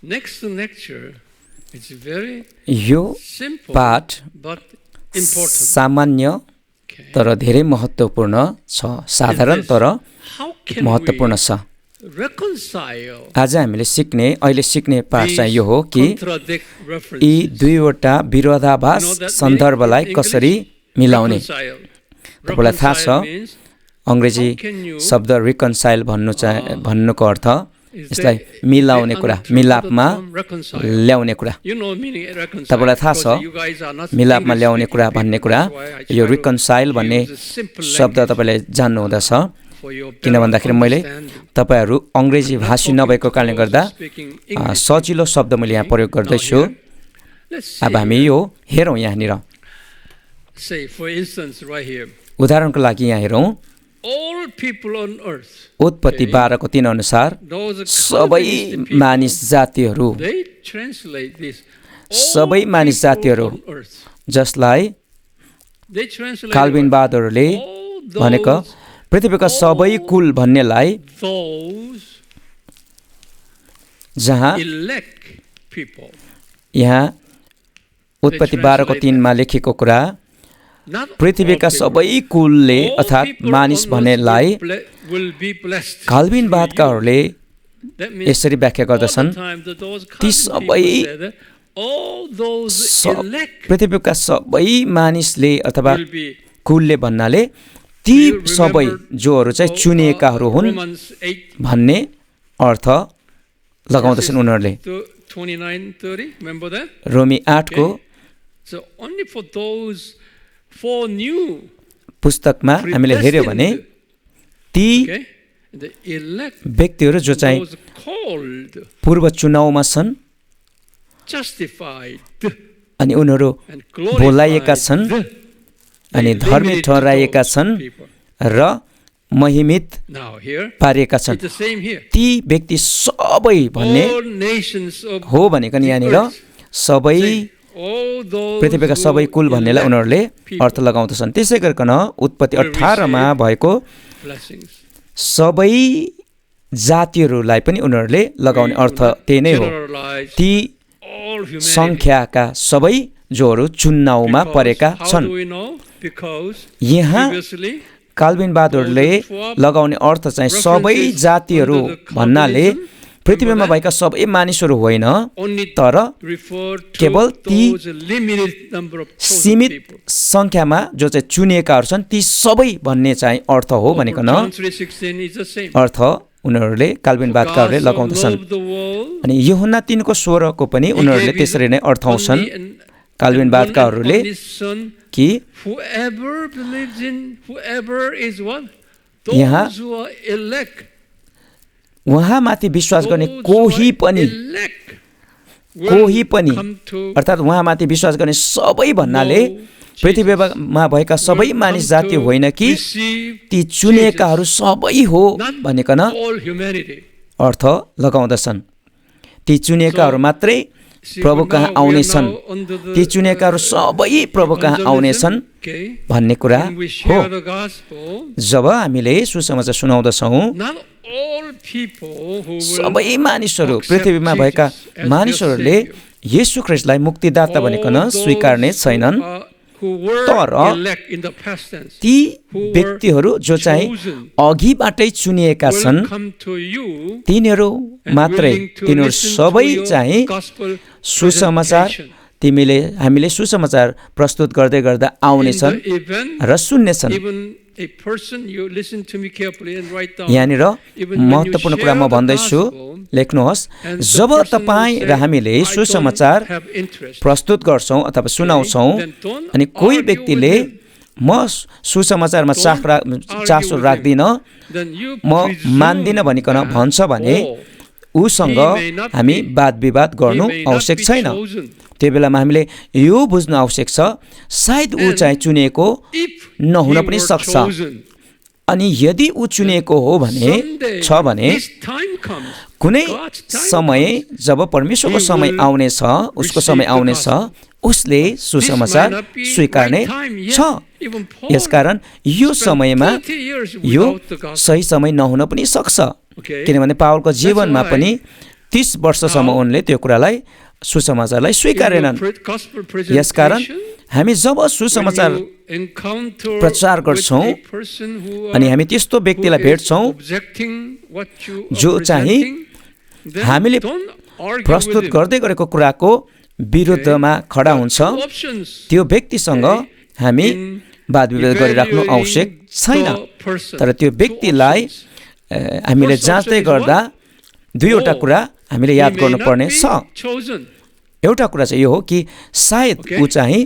Next lecture is very यो simple पाठ but important. सामान्य तर धेरै महत्त्वपूर्ण छ, साधारण तर How can महत्त्वपूर्ण छ। we reconcile आज हामीले अहिले सिक्ने पाठ चाहिँ यो हो कि contradict यी references? दुईवटा विरोधाभास सन्दर्भलाई कसरी मिलाउने। Reconcile. तपाईलाई थाहा छ Reconcile means अंग्रेजी शब्द रिकन्साइल भन्नुको अर्थ यसलाई मिलाउने कुरा, मिलापमा ल्याउने कुरा। you know meaning reconcile. तपाईलाई थाहा छ because you guys are not मिलापमा English ल्याउने कुरा speaking भन्ने people, कुरा, that's why I यो try to रिकन्साइल भन्ने use a simple शब्द language तपाईले जान्नु हुँदछ। for your किन better भन्दाखेरि मैले understanding. तपाईहरु अंग्रेजी I'm not भाषी talking नभएको to कारणले those गर्दा speaking English. सजिलो शब्द मैले यहाँ प्रयोग गर्दैछु। Now here, let's see अब हामी यो हेरौँ यहाँनिर। say for instance right here, उदाहरणको लागि यहाँ हेरौँ all people on earth, उत्पत्ति 12 को 3 अनुसार those सबै Calvinist people, मानिस जातिहरू they translate this सबै all मानिस people जातिहरू on earth. जसलाई They translate काल्भिनवादहरूले all भनेको those, पृथ्वीका सबै कुल भन्नेलाई those जहाँ elect people, यहाँ उत्पत्ति 12 को 3 मा लेखेको कुरा not पृथ्वीका all people. सबै कुलले All अर्थात् people मानिस on earth भन्नेलाई will be blessed. काल्भिनवादकाहरूले That means यसरी व्याख्या all the गर्दछन् time that those ती Calvin सबै people said, all those elect पृथ्वीका सबै मानिसले अथवा will be. कुलले भन्नाले ती You सबै remember, जोहरू चाहिँ चुनिएकाहरू हुन् Romans 8 भन्ने अर्थ लगाउँदछन् उनीहरूले। to 29:30, remember that? रोमी 8 को So only for those four new, पुस्तकमा हामीले हेर्यो भने ती okay, the elect, व्यक्तिहरू जो चाहिँ those called, पूर्व चुनावमा छन् justified, अनि उनीहरू and बोलाइएका छन् glorified. अनि धर्मी ठहराइएका छन् र महिमित Now here, पारिएका छन्। it's the same here. ती व्यक्ति सबै भन्ने All nations of हो भनेको नि यहाँनिर सबै all those पृथ्वीका who सबै कुल भन्नेलाई elect उनीहरूले people, अर्थ लगाउँदछन्। त्यसै गरिकन उत्पत्ति 18 मा भएको blessings. सबै जातिहरूलाई पनि उनीहरूले लगाउने अर्थ त्यही नै हो। Generalize ती all humanity. संख्याका सबै जोहरू चुनावमा Because परेका how छन्। do we know? Because यहाँ previously काल्भिनवादहरूले लगाउने अर्थ चाहिँ सबै जातिहरू भन्नाले पृथ्वीमा भएका सबै मानिसहरू होइन, only तर refer to केवल ती those limited number of chosen सीमित people. संख्यामा जो चाहिँ चुनिएकाहरू छन् ती सबै भन्ने चाहिँ अर्थ हो भनिकन John 3:16 is the same. अर्थ उनीहरूले काल्भिनवादकाहरूले God so लगाउँदछन्। loved the world, अनि यूहन्ना 3 को 16 को पनि उनीहरूले त्यसरी नै अर्थाउँछन् काल्भिनवादकाहरूले only son, कि whoever believes in, whoever is what? यहाँ Those who are elect. उहाँमाथि विश्वास गर्ने Those who कोही are पनि elect will कोही पनि come to अर्थात् उहाँमाथि विश्वास गर्ने सबै भन्नाले know पृथ्वीमा भएका सबै will मानिस come जाति to होइन कि receive ती चुनिएकाहरू सबै हो not भनिकन all humanity. अर्थ लगाउँदछन्। ती चुनिएकाहरू मात्रै See, प्रभु now कहाँ we are आउनेछन्, now under the, ती चुनिएकाहरू सबै प्रभु कहाँ आउनेछन् okay, भन्ने कुरा when we हो। share the gospel, जब हामीले सुसमाचार सुनाउँदछौँ not all people who will सबै मानिसहरू accept पृथ्वीमा भएका Jesus as their मानिसहरूले Savior. येशू ख्रीष्टलाई मुक्तिदाता भनिकन all those स्वीकार्ने छैनन्। who were तर elect in the past tense ती who were व्यक्तिहरू जो चाहिँ chosen अघिबाटै चुनिएका will छन् come to you तिनीहरू and मात्रै, willing to तिनीहरू listen to सबै your चाहिँ gospel सुसमाचार presentation. हामीले सुसमाचार प्रस्तुत गर्दै गर्दा In आउनेछन् the event, र सुन्नेछन्। even a person, you listen to me carefully and write down, यहाँनिर even when you महत्त्वपूर्ण कुरा share म the भन्दैछु, gospel, लेख्नुहोस्। and the job person will तपाईँ say, र हामीले "I don't सुसमाचार have interest," प्रस्तुत गर्छौँ अथवा सुनाउँछौँ then don't अनि कोही argue व्यक्तिले with him. म सुसमाचारमा चासो with राख्दिनँ, Then you म presume मान्दिनँ भनिकन that, भन्छ भने oh, उसँग he may not हामी be- वाद विवाद he गर्नु may not आवश्यक be छैन। chosen. त्यो बेलामा हामीले यो बुझ्नु आवश्यक छ सायद ऊ And चाहिँ चुनिएको If नहुन he पनि were सक्छ। chosen, अनि यदि ऊ चुनिएको हो भने someday छ भने his time comes, कुनै God's time समय जब परमेश्वरको He समय will आउनेछ, उसको समय receive the आउनेछ, उसले This might सुसमाचार not be स्वीकार्ने right time yet. छ। Even Paul यसकारण यो spent समयमा 30 years यो without the gospel. सही समय नहुन पनि सक्छ। Okay. किनभने पावलको जीवनमा why पनि 30 वर्षसम्म उनले त्यो कुरालाई सुसमाचारलाई स्वीकारेनन्। यसकारण हामी जब सुसमाचार प्रचार गर्छौँ अनि हामी त्यस्तो व्यक्तिलाई भेट्छौँ जो चाहिँ हामीले प्रस्तुत गर्दै गरेको कुराको विरुद्धमा खडा हुन्छ, त्यो व्यक्तिसँग हामी वाद विवाद गरिराख्नु आवश्यक छैन। तर त्यो व्यक्तिलाई हामीले जाँच्दै गर्दा दुईवटा कुरा हामीले याद गर्नुपर्ने छ। एउटा कुरा चाहिँ यो हो कि सायद ऊ चाहिँ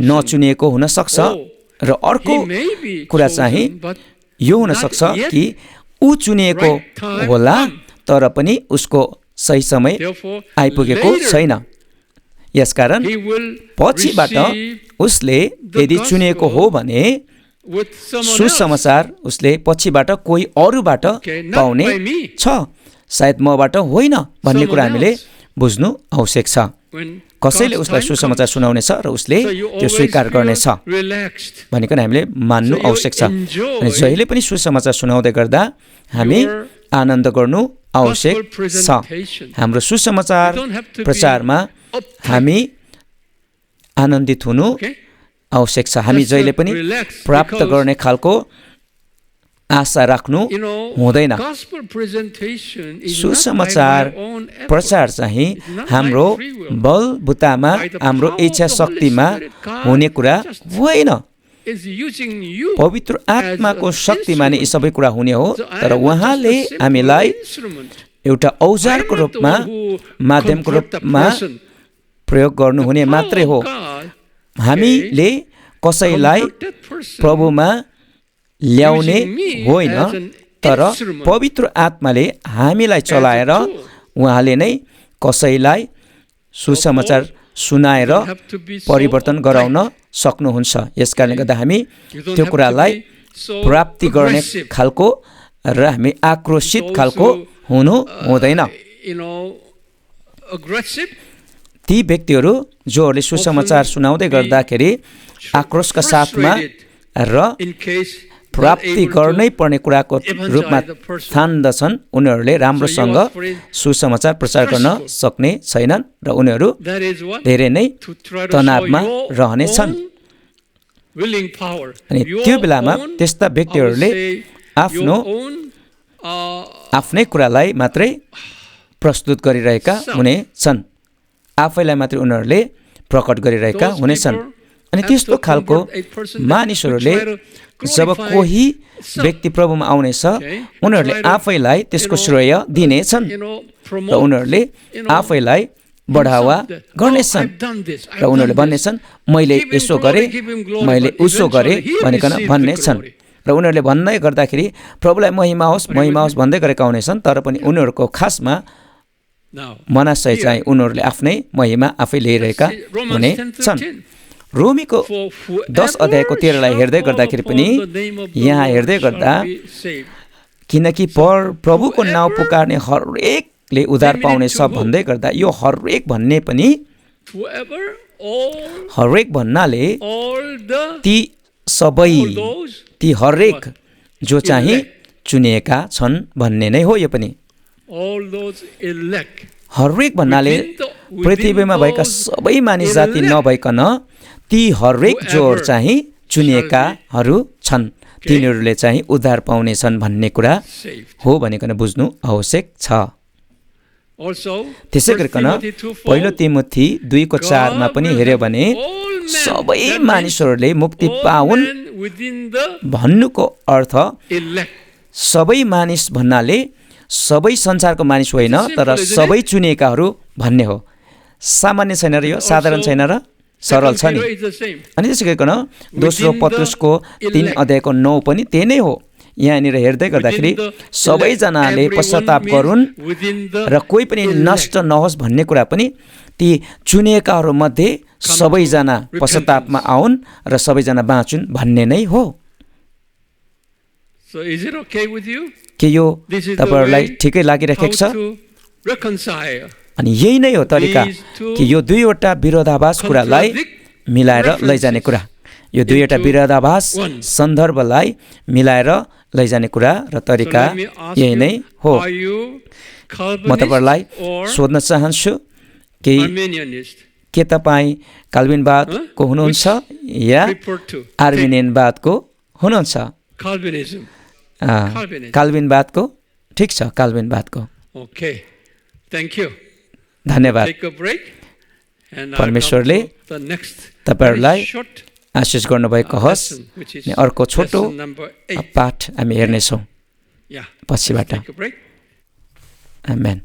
नचुनिएको हुन सक्छ, र अर्को कुरा चाहिँ यो हुन सक्छ कि ऊ चुनिएको होला तर पनि उसको सही समय आइपुगेको छैन। यसकारण पछिबाट उसले यदि चुनिएको हो भने सुसमाचार उसले पछिबाट कोही अरूबाट पाउने छ, सायद मबाट होइन भन्ने कुरा हामीले बुझ्नु आवश्यक छ। कसैले उसलाई सुसमाचार सुनाउनेछ र उसले त्यो स्वीकार गर्नेछ भनिकन हामीले मान्नु आवश्यक छ। अनि जहिले पनि सुसमाचार सुनाउँदै गर्दा हामी आनन्द गर्नु आवश्यक छ। हाम्रो सुसमाचार प्रचारमा हामी आनन्दित हुनु आवश्यक छ। हामी जहिले पनि प्राप्त गर्ने खालको आशा राख्नु हुँदैन। सुसमाचार प्रचार चाहिँ हाम्रो बलबुतामा, हाम्रो इच्छा शक्तिमा हुने कुरा होइन। पवित्र आत्माको शक्तिमा नै यी सबै कुरा हुने हो। तर उहाँले हामीलाई एउटा औजारको रूपमा, माध्यमको रूपमा प्रयोग गर्नुहुने मात्रै हो। हामीले कसैलाई प्रभुमा ल्याउने होइन, तर पवित्र आत्माले हामीलाई चलाएर उहाँले नै कसैलाई सुसमाचार सुनाएर परिवर्तन गराउन सक्नुहुन्छ। यसकारणले गर्दा हामी त्यो कुरालाई प्राप्ति गर्ने खालको र हामी आक्रोशित खालको हुनु हुँदैन। ती व्यक्तिहरू जोहरूले सुसमाचार सुनाउँदै गर्दाखेरि आक्रोशका साथमा र प्राप्ति गर्नै पर्ने कुराको रूपमा ठान्दछन्, उनीहरूले राम्रोसँग सुसमाचार प्रचार गर्न सक्ने छैनन् र उनीहरू धेरै नै तनावमा रहनेछन्। अनि त्यो बेलामा त्यस्ता व्यक्तिहरूले आफ्नै कुरालाई मात्रै प्रस्तुत गरिरहेका हुनेछन्, आफैलाई मात्रै उनीहरूले प्रकट गरिरहेका हुनेछन्। अनि त्यस्तो खालको मानिसहरूले जब कोही व्यक्ति प्रभुमा आउनेछ, उनीहरूले आफैलाई त्यसको श्रेय दिनेछन् र उनीहरूले आफैलाई बढावा गर्नेछन् र उनीहरूले भन्नेछन् मैले यसो गरेँ, मैले उसो गरेँ भनिकन भन्नेछन्। र उनीहरूले भन्दै गर्दाखेरि प्रभुलाई महिमा होस्, महिमा होस् भन्दै गरेका हुनेछन्, तर पनि उनीहरूको खासमा मनाशय चाहिँ उनीहरूले आफ्नै महिमा आफै लिइरहेका हुनेछन्। रोमीको 10 अध्यायको 13लाई हेर्दै गर्दाखेरि पनि यहाँ हेर्दै गर्दा किनकि प्रभुको नाउँ पुकार्ने हरेकले उद्धार पाउनेछ भन्दै गर्दा यो हरेक भन्ने पनि हरेक भन्नाले ती सबै, ती हरेक जो चाहिँ चुनिएका छन् भन्ने नै हो। यो पनि हरेक भन्नाले पृथ्वीमा भएका सबै मानिस जाति नभइकन ती हरेक जो चाहिँ चुनिएकाहरू छन् तिनीहरूले चाहिँ उद्धार पाउनेछन् भन्ने कुरा हो भनिकन बुझ्नु आवश्यक छ। त्यसै गरिकन पहिलो तिमोथी 2:4 पनि हेर्यो भने सबै मानिसहरूले मुक्ति पाउन् भन्नुको अर्थ सबै मानिस भन्नाले सबै संसारको मानिस होइन, तर सबै चुनिएकाहरू भन्ने हो। सामान्य छैन र यो साधारण छैन र सरल छ नि। अनि त्यसै गरिकन दोस्रो पत्रुसको 3 अध्यायको 9 पनि त्यही नै हो। यहाँनिर हेर्दै गर्दाखेरि सबैजनाले पश्चाताप गरून् र कोही पनि नष्ट नहोस् भन्ने कुरा पनि ती चुनिएकाहरू मध्ये सबैजना पश्चातापमा आउन् र सबैजना बाँचुन् भन्ने नै हो। के यो तपाईहरुलाई ठिकै लागिरहेको छ? अनि यही नै हो तरिका कि यो दुईवटा विरोधाभास कुरालाई मिलाएर लैजाने कुरा, यो दुईवटा विरोधाभास सन्दर्भलाई मिलाएर लैजाने कुरा र तरिका let me ask यही नै you, हो। are you म तपाईँहरूलाई Calvinist or सोध्न चाहन्छु कि Arminianist? के तपाईँ काल्भिनवादको हुनुहुन्छ या Prefer to take आर्मेनियनवादको हुनुहुन्छ? Calvinism. Calvinism. काल्भिनवादको? ठिक छ, काल्भिनवादको। Okay. Thank you. धन्यवाद। Take a break. And परमेश्वरले I'll come to the next तपाईँहरूलाई very short आशिष गर्नुभएको होस्। lesson, which is अनि अर्को छोटो lesson number 8. पाठ हामी हेर्नेछौँ Yeah. पछिबाट। Take a break. आमेन।